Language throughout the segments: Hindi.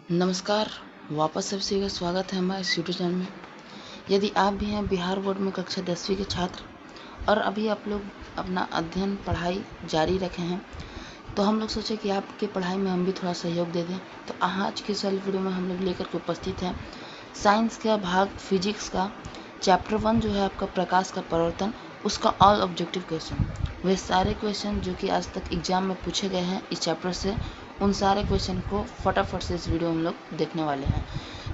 नमस्कार। वापस सबसे का स्वागत है हमारे इस यूट्यूब चैनल में। यदि आप भी हैं बिहार बोर्ड में कक्षा 10वीं के छात्र और अभी आप लोग अपना अध्ययन पढ़ाई जारी रखे हैं, तो हम लोग सोचे कि आपके पढ़ाई में हम भी थोड़ा सहयोग दे दें। तो आज की इस वाली वीडियो में हम लोग लेकर के उपस्थित हैं साइंस का भाग फिजिक्स का चैप्टर 1 जो है आपका प्रकाश का परावर्तन, उसका ऑल ऑब्जेक्टिव क्वेश्चन। वे सारे क्वेश्चन जो कि आज तक एग्जाम में पूछे गए हैं इस चैप्टर से, उन सारे क्वेश्चन को फटाफट से इस वीडियो में हम लोग देखने वाले हैं।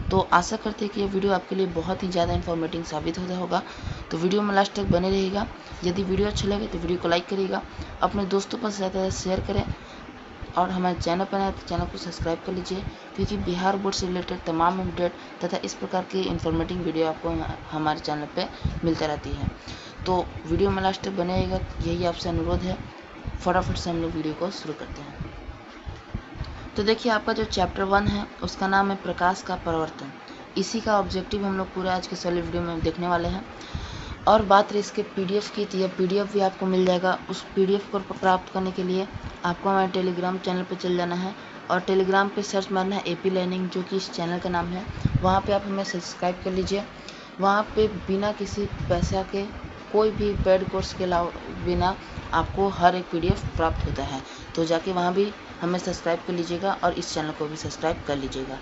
तो आशा करते हैं कि ये वीडियो आपके लिए बहुत ही ज़्यादा इन्फॉर्मेटिव साबित होता होगा। तो वीडियो में लास्ट तक बने रहिएगा। यदि वीडियो अच्छा लगे तो वीडियो को लाइक करिएगा, अपने दोस्तों पर ज़्यादा शेयर करें और हमारे चैनल पर आए तो चैनल को सब्सक्राइब कर लीजिए, क्योंकि बिहार बोर्ड से रिलेटेड तमाम अपडेट तथा इस प्रकार की इन्फॉर्मेटिव वीडियो आपको हमारे चैनल पे मिलती रहती है। तो वीडियो में लास्ट तक बने रहिएगा, यही आपसे अनुरोध है। फटाफट से हम लोग वीडियो को शुरू करते हैं। तो देखिए, आपका जो चैप्टर 1 है उसका नाम है प्रकाश का परावर्तन। इसी का ऑब्जेक्टिव हम लोग पूरा आज के सॉलिड वीडियो में देखने वाले हैं। और बात रही इसके पीडीएफ की, तो यह पीडीएफ भी आपको मिल जाएगा। उस पीडीएफ को प्राप्त करने के लिए आपको हमारे टेलीग्राम चैनल पर चल जाना है और टेलीग्राम पे सर्च मारना है एपी लर्निंग, जो कि इस चैनल का नाम है। वहाँ पे आप हमें सब्सक्राइब कर लीजिए। वहाँ पे बिना किसी पैसा के, कोई भी पेड कोर्स के बिना आपको हर एक पीडीएफ प्राप्त होता है। तो जाके वहाँ भी हमें सब्सक्राइब कर लीजिएगा और इस चैनल को भी सब्सक्राइब कर लीजिएगा।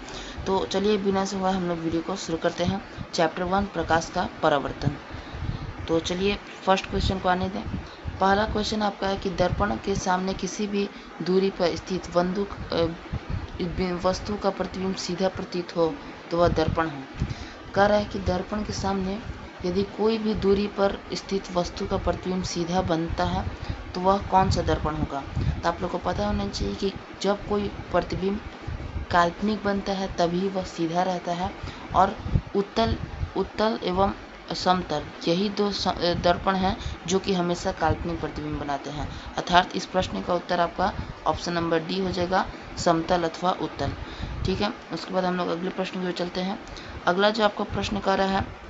तो चलिए बिना से हुआ हम लोग वीडियो को शुरू करते हैं। चैप्टर 1 प्रकाश का परावर्तन। तो चलिए फर्स्ट क्वेश्चन को आने दें। पहला क्वेश्चन आपका है कि दर्पण के सामने किसी भी दूरी पर स्थित वस्तु का प्रतिबिंब सीधा प्रतीत हो तो वह दर्पण है। कह रहा है कि दर्पण के सामने यदि कोई भी दूरी पर स्थित वस्तु का प्रतिबिंब सीधा बनता है तो वह कौन सा दर्पण होगा। तो आप लोग को पता होना चाहिए कि जब कोई प्रतिबिंब काल्पनिक बनता है तभी वह सीधा रहता है, और उत्तल एवं समतल, यही दो दर्पण हैं जो कि हमेशा काल्पनिक प्रतिबिंब बनाते हैं। अर्थात इस प्रश्न का उत्तर आपका ऑप्शन नंबर डी हो जाएगा, समतल अथवा उत्तल। ठीक है, उसके बाद हम लोग अगले प्रश्न की ओर चलते हैं। अगला जो आपका प्रश्न कर रहा है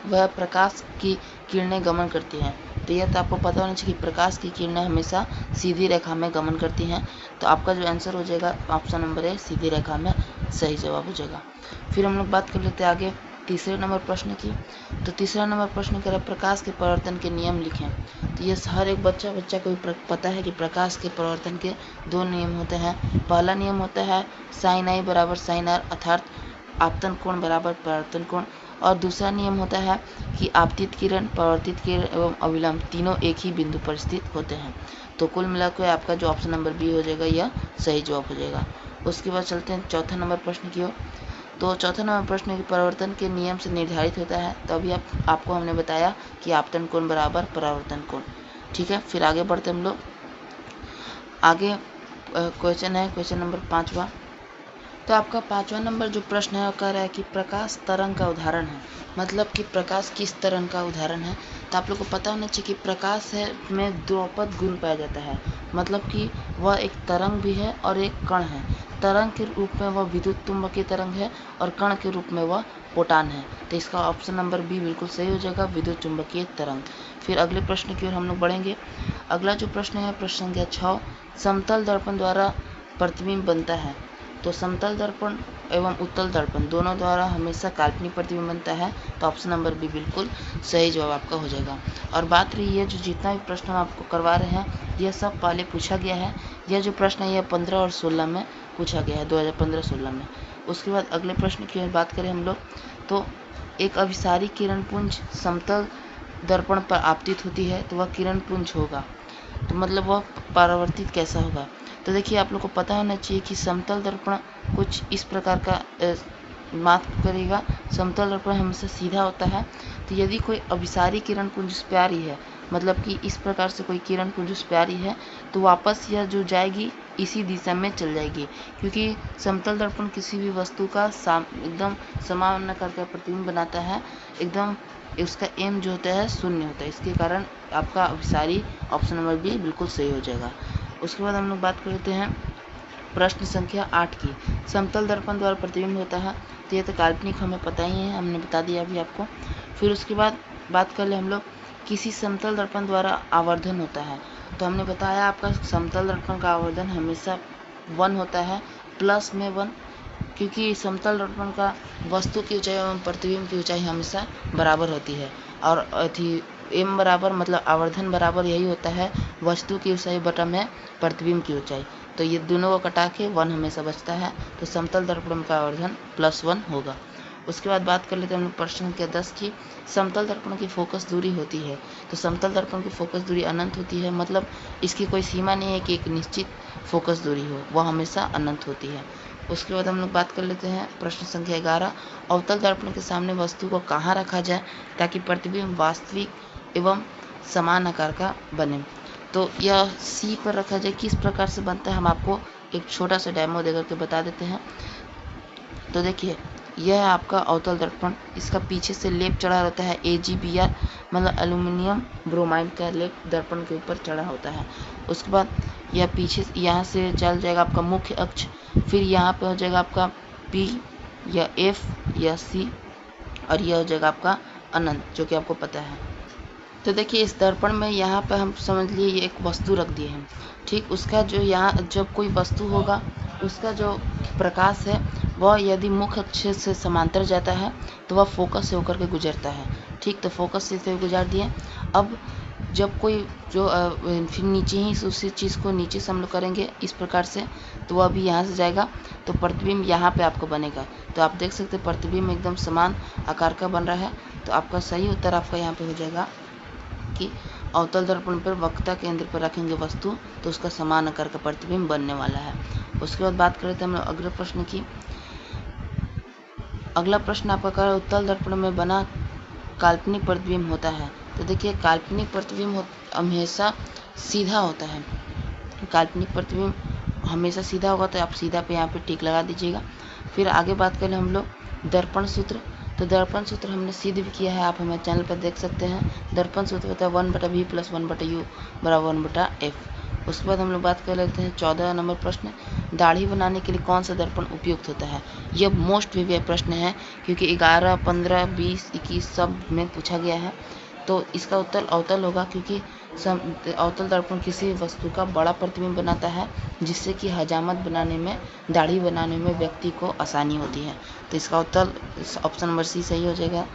वह प्रकाश की किरणें गमन करती हैं। तो यह तो आपको पता होना चाहिए कि प्रकाश की किरणें हमेशा सीधी रेखा में गमन करती हैं। तो आपका जो आंसर हो जाएगा ऑप्शन नंबर ए, सीधी रेखा में सही जवाब हो जाएगा। फिर हम लोग बात कर लेते हैं आगे तीसरे नंबर प्रश्न की। तो तीसरा नंबर प्रश्न कह रहा है प्रकाश के परावर्तन के नियम लिखें। तो ये हर एक बच्चा को पता है कि प्रकाश के परावर्तन के 2 नियम होते हैं। पहला नियम होता है साइन आई बराबर साइन आर, अर्थात आपतन कोण बराबर परावर्तन कोण। और दूसरा नियम होता है कि आपतित किरण, परावर्तित किरण एवं अविलंब तीनों एक ही बिंदु पर स्थित होते हैं। तो कुल मिलाकर आपका जो ऑप्शन नंबर बी हो जाएगा यह सही जवाब हो जाएगा। उसके बाद चलते हैं चौथा नंबर प्रश्न की ओर। तो चौथा नंबर प्रश्न की परावर्तन के नियम से निर्धारित होता है। तो अभी आपको हमने बताया कि आपतन कोण बराबर परावर्तन कोण। ठीक है, फिर आगे बढ़ते हम लोग। आगे क्वेश्चन है क्वेश्चन नंबर 5वां। तो आपका 5वां नंबर जो प्रश्न है वो कह रहा है कि प्रकाश तरंग का उदाहरण है। मतलब कि प्रकाश किस तरंग का उदाहरण है। तो आप लोग को पता होना चाहिए कि प्रकाश है में द्विपद गुण पाया जाता है। मतलब कि वह एक तरंग भी है और एक कण है। तरंग के रूप में वह विद्युत चुम्बकीय तरंग है और कण के रूप में वह फोटॉन है। तो इसका ऑप्शन नंबर बी बिल्कुल सही हो जाएगा, विद्युत चुम्बकीय तरंग। फिर अगले प्रश्न की ओर हम लोग बढ़ेंगे। अगला जो प्रश्न है प्रश्न संख्या 6, समतल दर्पण द्वारा प्रतिबिंब बनता है। तो समतल दर्पण एवं उत्तल दर्पण दोनों द्वारा हमेशा काल्पनिक प्रतिबिंब बनता है। तो ऑप्शन नंबर बी बिल्कुल सही जवाब आपका हो जाएगा। और बात रही है जो जितना भी प्रश्न हम आपको करवा रहे हैं यह सब पहले पूछा गया है। यह जो प्रश्न है यह 15 और 16 में पूछा गया है, 2015-16 में। उसके बाद अगले प्रश्न की बात करें हम लोग, तो एक अभिसारी किरण पुंज समतल दर्पण पर आपतित होती है तो वह किरण पुंज होगा। तो मतलब वह परावर्तित कैसा होगा। तो देखिए, आप लोग को पता होना चाहिए कि समतल दर्पण कुछ इस प्रकार का मार्क करेगा। समतल दर्पण हमेशा सीधा होता है। तो यदि कोई अभिसारी किरण पुंज उस पे आ रही है, मतलब कि इस प्रकार से कोई किरण पुंज उस पे आ रही है, तो वापस यह जो जाएगी इसी दिशा में चल जाएगी, क्योंकि समतल दर्पण किसी भी वस्तु का एकदम समान आकार का प्रतिबिंब बनाता है। एकदम उसका एम जो होता है शून्य होता है। इसके कारण आपका अभिसारी ऑप्शन नंबर बी बिल्कुल सही हो जाएगा। उसके बाद हम लोग बात कर लेते हैं प्रश्न संख्या 8 की। समतल दर्पण द्वारा प्रतिबिंब होता है। तो ये तो काल्पनिक हमें पता ही है, हमने बता दिया अभी आपको। फिर उसके बाद बात कर ले हम लोग किसी समतल दर्पण द्वारा आवर्धन होता है। तो हमने बताया आपका समतल दर्पण का आवर्धन हमेशा 1 होता है, प्लस में 1 क्योंकि समतल दर्पण का वस्तु की ऊंचाई एवं प्रतिबिंब की ऊंचाई हमेशा बराबर होती है, और एम बराबर मतलब आवर्धन बराबर यही होता है वस्तु की ऊंचाई बटा में प्रतिबिंब की ऊंचाई। तो ये दोनों को कटा के 1 हमेशा बचता है, तो समतल दर्पण का आवर्धन +1 होगा। उसके बाद बात कर लेते हैं हम लोग प्रश्न संख्या 10 की। समतल दर्पण की फोकस दूरी होती है, तो समतल दर्पण की फोकस दूरी अनंत होती है, मतलब इसकी कोई सीमा नहीं है कि एक निश्चित फोकस दूरी हो, वह हमेशा अनंत होती है। उसके बाद हम लोग बात कर लेते हैं प्रश्न संख्या 11। अवतल दर्पण के सामने वस्तु को कहाँ रखा जाए ताकि प्रतिबिंब वास्तविक एवं समान आकार का बने। तो यह सी पर रखा जाए। किस प्रकार से बनता है हम आपको एक छोटा सा डेमो देकर के बता देते हैं। तो देखिए, यह है आपका अवतल दर्पण। इसका पीछे से लेप चढ़ा रहता है AgBr, मतलब एल्यूमिनियम ब्रोमाइड का लेप दर्पण के ऊपर चढ़ा होता है। उसके बाद यह पीछे यहाँ से चल जाएगा आपका मुख्य अक्ष, फिर यहाँ पे हो जाएगा आपका P या F या C, और यह हो जाएगा आपका अनंत, जो कि आपको पता है। तो देखिए, इस दर्पण में यहाँ पे हम समझ लिए ये एक वस्तु रख दिए हैं, ठीक। उसका जो यहाँ जब कोई वस्तु होगा उसका जो प्रकाश है वह यदि मुख्य अक्ष से समांतर जाता है तो वह फोकस से होकर के गुजरता है, ठीक। तो फोकस से गुजार दिए। अब जब कोई जो फिर नीचे ही उसी चीज़ को नीचे से हम लोग करेंगे इस प्रकार से, तो वह भी यहाँ से जाएगा, तो प्रतिबिंब यहाँ पे आपको बनेगा। तो आप देख सकते हैं प्रतिबिंब एकदम समान आकार का बन रहा है। तो आपका सही उत्तर आपका यहाँ पे हो जाएगा कि अवतल दर्पण पर वक्रता केंद्र पर रखेंगे वस्तु तो उसका समान आकार का प्रतिबिंब बनने वाला है। उसके बाद बात करते हैं हम लोग अगले प्रश्न की। अगला प्रश्न आपका कह रहा है उत्तल दर्पण में बना काल्पनिक प्रतिबिंब होता है। तो देखिए, काल्पनिक प्रतिबिंब हमेशा सीधा होता है। काल्पनिक प्रतिबिंब हमेशा सीधा होगा, तो आप सीधा पे यहाँ पे टिक लगा दीजिएगा। फिर आगे बात करें हम लोग दर्पण सूत्र। तो दर्पण सूत्र हमने सिद्ध भी किया है, आप हमारे चैनल पर देख सकते हैं। दर्पण सूत्र होता है 1/v + 1/u = 1/f। उसके बाद हम लोग बात कर लेते हैं 14 नंबर प्रश्न। दाढ़ी बनाने के लिए कौन सा दर्पण उपयुक्त होता है? यह मोस्ट वीवीआई प्रश्न है, क्योंकि 11, 15, 20, 21 सब में पूछा गया है। तो इसका उत्तर अवतल होगा, क्योंकि अवतल दर्पण किसी वस्तु का बड़ा प्रतिबिंब बनाता है, जिससे कि हजामत बनाने में, दाढ़ी बनाने में व्यक्ति को आसानी होती है। तो इसका उत्तर ऑप्शन नंबर सी सही हो जाएगा।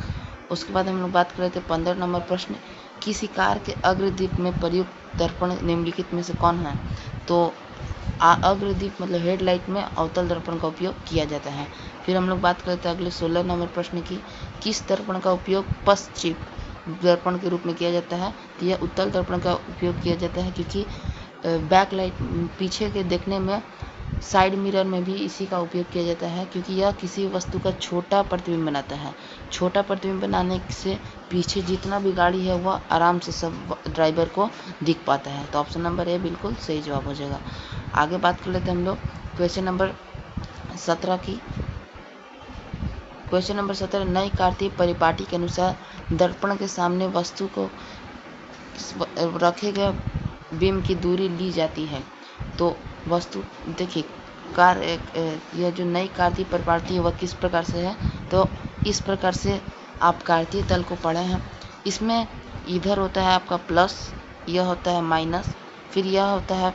उसके बाद हम लोग बात कर रहे थे 15 नंबर प्रश्न। किसी कार के अग्रदीप में प्रयुक्त दर्पण निम्नलिखित में से कौन है? तो अग्रदीप मतलब हेडलाइट में अवतल दर्पण का उपयोग किया जाता है। फिर हम लोग बात करते हैं अगले 16 नंबर प्रश्न की। किस दर्पण का उपयोग पश्चिम दर्पण के रूप में किया जाता है? तो यह उत्तल दर्पण का उपयोग किया जाता है, क्योंकि बैक लाइट पीछे के देखने में साइड मिरर में भी इसी का उपयोग किया जाता है, क्योंकि यह किसी वस्तु का छोटा प्रतिबिंब बनाता है। छोटा प्रतिबिंब बनाने से पीछे जितना भी गाड़ी है वह आराम से सब ड्राइवर को दिख पाता है। तो ऑप्शन नंबर ए बिल्कुल सही जवाब हो जाएगा। आगे बात कर लेते हैं हम लोग क्वेश्चन नंबर 17 की। क्वेश्चन नंबर 17, नई कार्तीय परिपाटी के अनुसार दर्पण के सामने वस्तु को रखे गए बिंब की दूरी ली जाती है। तो वस्तु देखिए, यह जो नई कार्तीय परिपाटी है वह किस प्रकार से है? तो इस प्रकार से आप कार्तीय तल को पढ़े हैं। इसमें इधर होता है आपका प्लस, यह होता है माइनस, फिर यह होता है,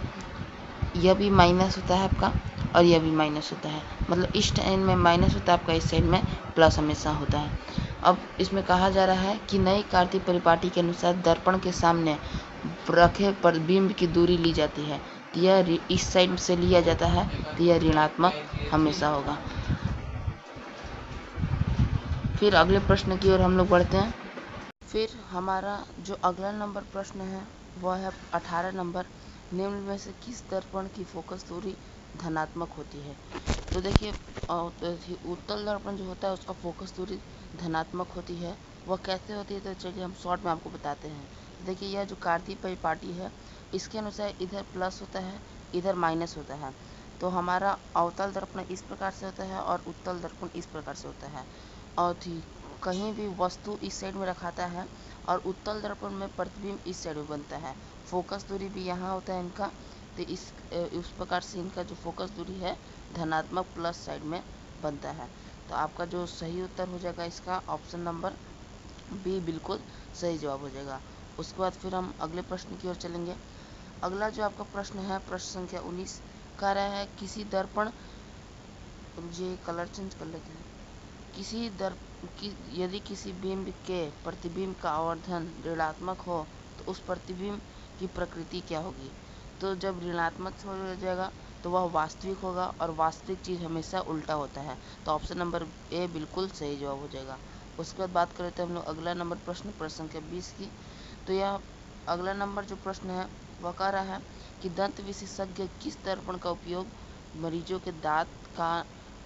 यह भी माइनस होता है आपका, और यह भी माइनस होता है। मतलब इस साइड में माइनस होता है आपका, इस साइड में प्लस हमेशा होता है। अब इसमें कहा जा रहा है कि नई कार्तीय परिपाटी के अनुसार दर्पण के सामने रखे प्रतिबिंब की दूरी ली जाती है। तो यह इस साइड से लिया जाता है, तो यह ऋणात्मक हमेशा होगा। फिर अगले प्रश्न की ओर हम लोग बढ़ते हैं। फिर हमारा जो अगला नंबर प्रश्न है वह है 18 नंबर। निम्न में से किस दर्पण की फोकस दूरी धनात्मक होती है? तो देखिए, उत्तल दर्पण जो होता है उसका फोकस दूरी धनात्मक होती है। वह कैसे होती है? तो चलिए हम शॉर्ट में आपको बताते हैं। देखिए, यह जो कार्तीय परिपाटी है इसके अनुसार इधर प्लस होता है, इधर माइनस होता है। तो हमारा अवतल दर्पण इस प्रकार से होता है और उत्तल दर्पण इस प्रकार से होता है। और कहीं भी वस्तु इस साइड में रखाता है और उत्तल दर्पण में प्रतिबिंब इस साइड में बनता है। फोकस दूरी भी यहाँ होता है इनका, तो इस प्रकार से इनका जो फोकस दूरी है धनात्मक प्लस साइड में बनता है। तो आपका जो सही उत्तर हो जाएगा इसका ऑप्शन नंबर बी बिल्कुल सही जवाब हो जाएगा। उसके बाद फिर हम अगले प्रश्न की ओर चलेंगे। अगला जो आपका प्रश्न है प्रश्न संख्या 19 कह रहा है किसी दर्पण ये कलर चेंज कर लेते हैं। यदि किसी बिंब के प्रतिबिंब का आवर्धन ऋणात्मक हो तो उस प्रतिबिंब की प्रकृति क्या होगी? तो जब ऋणात्मक हो जाएगा तो वह वास्तविक होगा, और वास्तविक चीज़ हमेशा उल्टा होता है। तो ऑप्शन नंबर ए बिल्कुल सही जवाब हो जाएगा। उसके बाद बात करें तो हम लोग अगला नंबर प्रश्न संख्या 20 की। तो यह अगला नंबर जो प्रश्न है वह कह रहा है कि दंत विशेषज्ञ किस दर्पण का उपयोग मरीजों के दांत का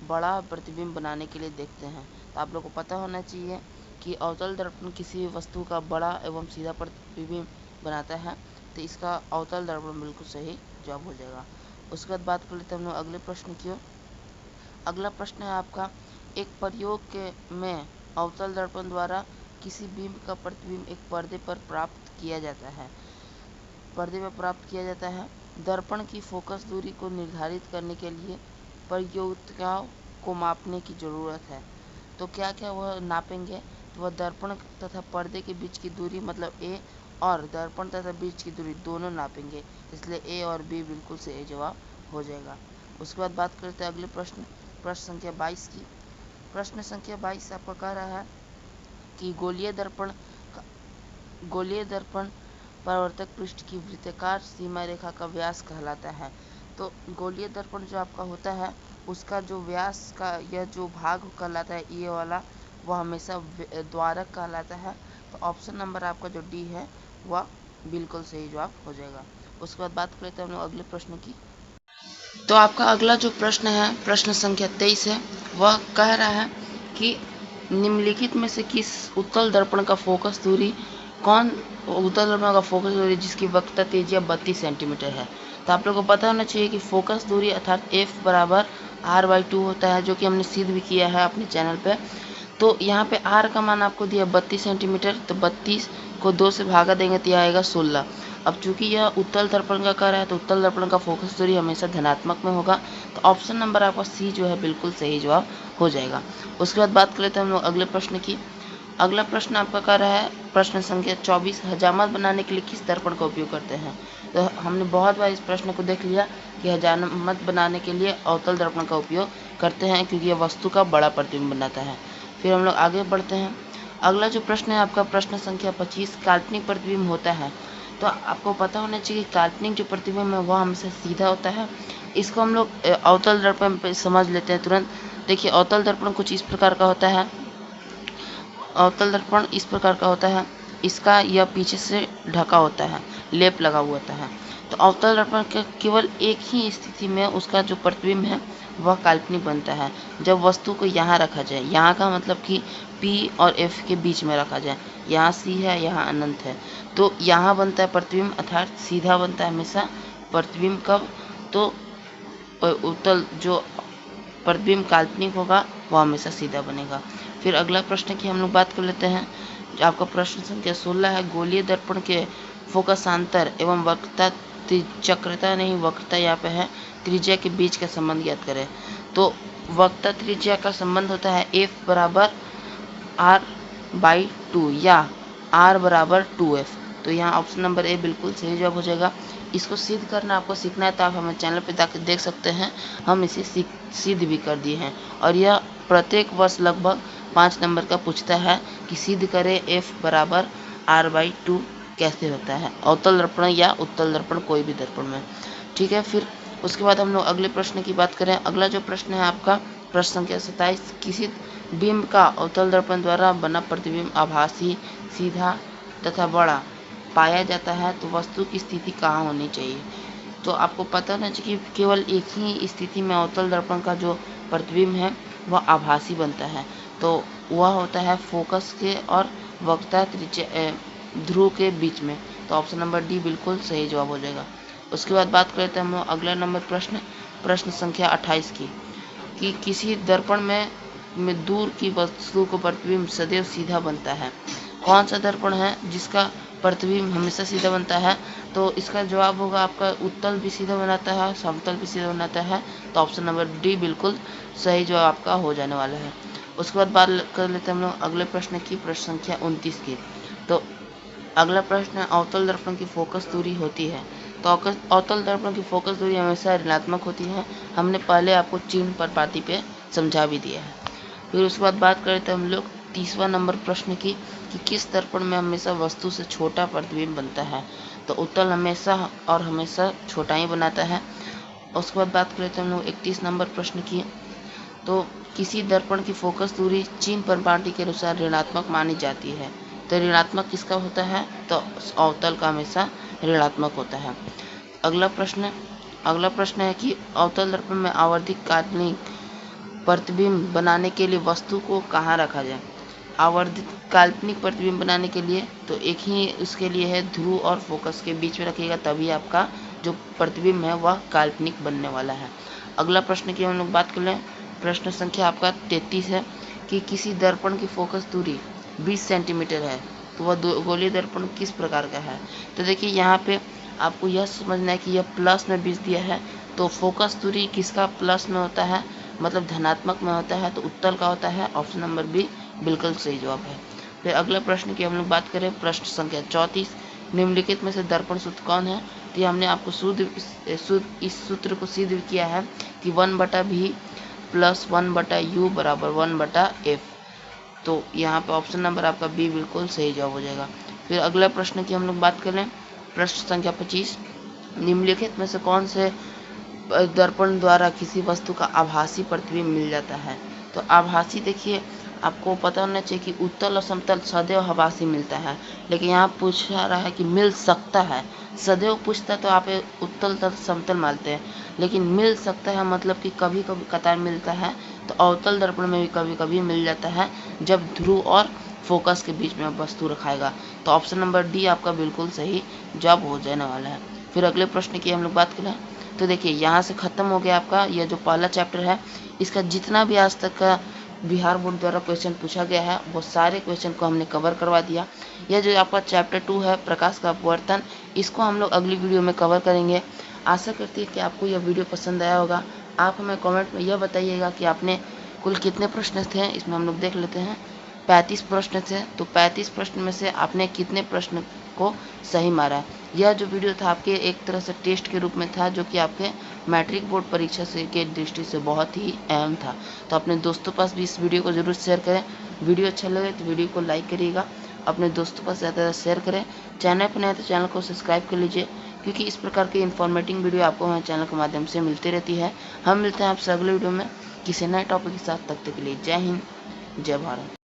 बड़ा प्रतिबिंब बनाने के लिए देखते हैं? तो आप लोग को पता होना चाहिए कि अवतल दर्पण किसी वस्तु का बड़ा एवं सीधा प्रतिबिंब बनाता है, तो इसका अवतल दर्पण बिल्कुल सही जवाब हो जाएगा। उसके बाद बात कर लेते हैं हम लोग अगले प्रश्न की ओर। अगला प्रश्न है आपका, एक प्रयोग में अवतल दर्पण द्वारा किसी बिंब का प्रतिबिंब एक पर्दे पर प्राप्त किया जाता है। दर्पण की फोकस दूरी को निर्धारित करने के लिए प्रयोगिताओं को मापने की ज़रूरत है। तो क्या क्या वह नापेंगे? तो वह दर्पण तथा पर्दे के बीच की दूरी मतलब ए, और दर्पण तथा बीच की दूरी दोनों नापेंगे, इसलिए ए और बी बिल्कुल सही जवाब हो जाएगा। उसके बाद बात करते हैं अगले प्रश्न संख्या 22 की। प्रश्न संख्या 22 आपका कह रहा है कि गोलीय दर्पण परावर्तक पृष्ठ की वृत्ताकार सीमा रेखा का व्यास कहलाता है। तो गोलीय दर्पण जो आपका होता है उसका जो व्यास का यह जो भाग कहलाता है ये वाला, वह हमेशा द्वारक कहलाता है। तो ऑप्शन नंबर आपका जो डी है वह बिल्कुल सही जवाब हो जाएगा। उसके बाद बात करते हैं हम लोग अगले प्रश्न की। तो आपका अगला जो प्रश्न है प्रश्न संख्या 23 है, वह कह रहा है कि निम्नलिखित में से किस उत्तल दर्पण का फोकस दूरी जिसकी वक्रता त्रिज्या 32 सेंटीमीटर है? तो आप लोगों को पता होना चाहिए कि फोकस दूरी अर्थात F बराबर R/2 होता है, जो कि हमने सिद्ध भी किया है अपने चैनल पे। तो यहाँ पे R का मान आपको दिया 32 सेंटीमीटर, तो 32 को 2 से भागा देंगे तो यह आएगा 16। अब चूंकि यह उत्तल दर्पण का कार्य है तो उत्तल दर्पण का फोकस दूरी हमेशा धनात्मक में होगा, तो ऑप्शन नंबर आपका सी जो है बिल्कुल सही जवाब हो जाएगा। उसके बाद बात कर लेते हैं हम लोग अगले प्रश्न की। अगला प्रश्न आपका कह रहा है प्रश्न संख्या 24, हजामत बनाने के लिए किस दर्पण का उपयोग करते हैं? तो हमने बहुत बार इस प्रश्न को देख लिया कि हजामत बनाने के लिए अवतल दर्पण का उपयोग करते हैं, क्योंकि यह वस्तु का बड़ा प्रतिबिंब बनाता है। फिर हम लोग आगे बढ़ते हैं। अगला जो प्रश्न है आपका प्रश्न संख्या 25, काल्पनिक प्रतिबिंब होता है। तो आपको पता होना चाहिए कि काल्पनिक जो प्रतिबिंब है वह हमसे सीधा होता है। इसको हम लोग अवतल दर्पण पे समझ लेते हैं तुरंत। देखिए अवतल दर्पण कुछ इस प्रकार का होता है। अवतल दर्पण इस प्रकार का होता है, इसका यह पीछे से ढका होता है, लेप लगा हुआ होता है। तो अवतल दर्पण के केवल एक ही स्थिति में उसका जो प्रतिबिंब है वह काल्पनिक बनता है, जब वस्तु को यहाँ रखा जाए। यहाँ का मतलब कि P और F के बीच में रखा जाए। यहाँ C है, यहाँ अनंत है, तो यहाँ बनता है प्रतिबिंब, अर्थात सीधा बनता है हमेशा प्रतिबिंब। कब? तो उत्तल जो प्रतिबिंब काल्पनिक होगा वह हमेशा सीधा बनेगा। फिर अगला प्रश्न की हम लोग बात कर लेते हैं। आपका प्रश्न संख्या 16 है, गोलीय दर्पण के फोकसांतर एवं वक्रता वक्रता यहाँ पे है, त्रिज्या के बीच का संबंध ज्ञात करें। तो वक्रता त्रिज्या का संबंध होता है F बराबर R/2 या R बराबर 2F। तो यहाँ ऑप्शन नंबर ए बिल्कुल सही जवाब हो जाएगा। इसको सिद्ध करना आपको सीखना है तो आप हमारे चैनल पे जाकर देख सकते हैं, हम इसे सिद्ध भी कर दिए हैं। और यह प्रत्येक वर्ष लगभग 5 नंबर का पूछता है कि सिद्ध करें F बराबर R/2 कैसे होता है, अवतल दर्पण या उत्तल दर्पण, कोई भी दर्पण में। ठीक है, फिर उसके बाद हम लोग अगले प्रश्न की बात करें। अगला जो प्रश्न है आपका प्रश्न संख्या 27, किसी बिंब का अवतल दर्पण द्वारा बना प्रतिबिंब आभासी, सीधा तथा बड़ा पाया जाता है तो वस्तु की स्थिति कहाँ होनी चाहिए? तो आपको पता होना चाहिए कि केवल एक ही स्थिति में अवतल दर्पण का जो प्रतिबिंब है वह आभासी बनता है, तो वह होता है फोकस के और वक्रता त्रिज्या ध्रुव के बीच में। तो ऑप्शन नंबर डी बिल्कुल सही जवाब हो जाएगा। उसके बाद बात करते हैं हम अगला नंबर प्रश्न संख्या 28 की, कि किसी दर्पण में दूर की वस्तु को प्रतिबिंब सदैव सीधा बनता है। कौन सा दर्पण है जिसका प्रतिबिंब हमेशा सीधा बनता है? तो इसका जवाब होगा आपका उत्तल भी सीधा बनाता है, समतल भी सीधा बनाता है। तो ऑप्शन नंबर डी बिल्कुल सही जवाब आपका हो जाने वाला है। उसके बाद बात कर लेते हैं हम लोग अगले प्रश्न की, प्रश्न संख्या 29 की। तो अगला प्रश्न है, अवतल दर्पण की फोकस दूरी होती है। तो अवतल दर्पण की फोकस दूरी हमेशा ऋणात्मक होती है। हमने पहले आपको चिन्ह पर पाती पे समझा भी दिया है। फिर उसके बाद बात करें तो हम लोग 30वां नंबर प्रश्न की कि किस दर्पण में हमेशा वस्तु से छोटा प्रतिबिंब बनता है। तो उत्तल हमेशा और हमेशा छोटा ही बनाता है। उसके बाद बात करें तो हम लोग 31 नंबर प्रश्न की, तो किसी दर्पण की फोकस दूरी चीन प्रमाण के अनुसार ऋणात्मक मानी जाती है। तो ऋणात्मक किसका होता है? तो अवतल का हमेशा ऋणात्मक होता है। अगला प्रश्न है कि अवतल दर्पण में आवर्धित काल्पनिक प्रतिबिंब बनाने के लिए वस्तु को कहाँ रखा जाए। आवर्धित काल्पनिक प्रतिबिंब बनाने के लिए तो एक ही उसके लिए है, ध्रुव और फोकस के बीच में रखिएगा, तभी आपका जो प्रतिबिंब है वह काल्पनिक बनने वाला है। अगला प्रश्न की हम लोग बात कर लें, प्रश्न संख्या आपका 33 है कि किसी दर्पण की फोकस दूरी 20 सेंटीमीटर है, तो वह गोलीय दर्पण किस प्रकार का है। तो देखिए यहाँ पे आपको यह समझना है कि यह प्लस में 20 दिया है, तो फोकस दूरी किसका प्लस में होता है, मतलब धनात्मक में होता है, तो उत्तल का होता है। ऑप्शन नंबर बी बिल्कुल सही जवाब है। फिर अगला प्रश्न की हम लोग बात करें, प्रश्न संख्या 34, निम्नलिखित में से दर्पण सूत्र कौन है। तो ये हमने आपको इस सूत्र को सिद्ध किया है कि 1/v प्लस 1/u बराबर 1/f। तो यहाँ पे ऑप्शन नंबर आपका बी बिल्कुल सही जवाब हो जाएगा। फिर अगला प्रश्न की हम लोग बात करें, प्रश्न संख्या 25, निम्नलिखित में से कौन से दर्पण द्वारा किसी वस्तु का आभासी प्रतिबिंब मिल जाता है। तो आभासी देखिए आपको पता होना चाहिए कि उत्तल और समतल सदैव आभासी मिलता है, लेकिन यहाँ पूछा रहा है कि मिल सकता है। सदैव पूछता तो आप उत्तल तथा समतल मानते हैं, लेकिन मिल सकता है मतलब कि कभी कभी कतार मिलता है। तो अवतल दर्पण में भी कभी कभी मिल जाता है जब ध्रुव और फोकस के बीच में वस्तु रखाएगा। तो ऑप्शन नंबर डी आपका बिल्कुल सही जवाब हो जाने वाला है। फिर अगले प्रश्न की हम लोग बात करें, तो देखिए यहाँ से ख़त्म हो गया आपका यह जो पहला चैप्टर है। इसका जितना भी आज तक का बिहार बोर्ड द्वारा क्वेश्चन पूछा गया है वो सारे क्वेश्चन को हमने कवर करवा दिया। यह जो आपका चैप्टर 2 है प्रकाश का अपवर्तन, इसको हम लोग अगली वीडियो में कवर करेंगे। आशा करती है कि आपको यह वीडियो पसंद आया होगा। आप हमें कमेंट में यह बताइएगा कि आपने कुल कितने प्रश्न थे। इसमें हम लोग देख लेते हैं, 35 प्रश्न थे। तो 35 प्रश्न में से आपने कितने प्रश्न को सही मारा। यह जो वीडियो था आपके एक तरह से टेस्ट के रूप में था, जो कि आपके मैट्रिक बोर्ड परीक्षा से के दृष्टि से बहुत ही अहम था। तो अपने दोस्तों पास भी इस वीडियो को जरूर शेयर करें। वीडियो अच्छा लगे तो वीडियो को लाइक करिएगा, अपने दोस्तों पास ज़्यादा शेयर करें। चैनल पर नए तो चैनल को सब्सक्राइब कर लीजिए, क्योंकि इस प्रकार की इन्फॉर्मेटिव वीडियो आपको हमारे चैनल के माध्यम से मिलती रहती है। हम मिलते हैं आपसे अगले वीडियो में किसी नए टॉपिक के साथ। तब तक के लिए जय हिंद, जय भारत।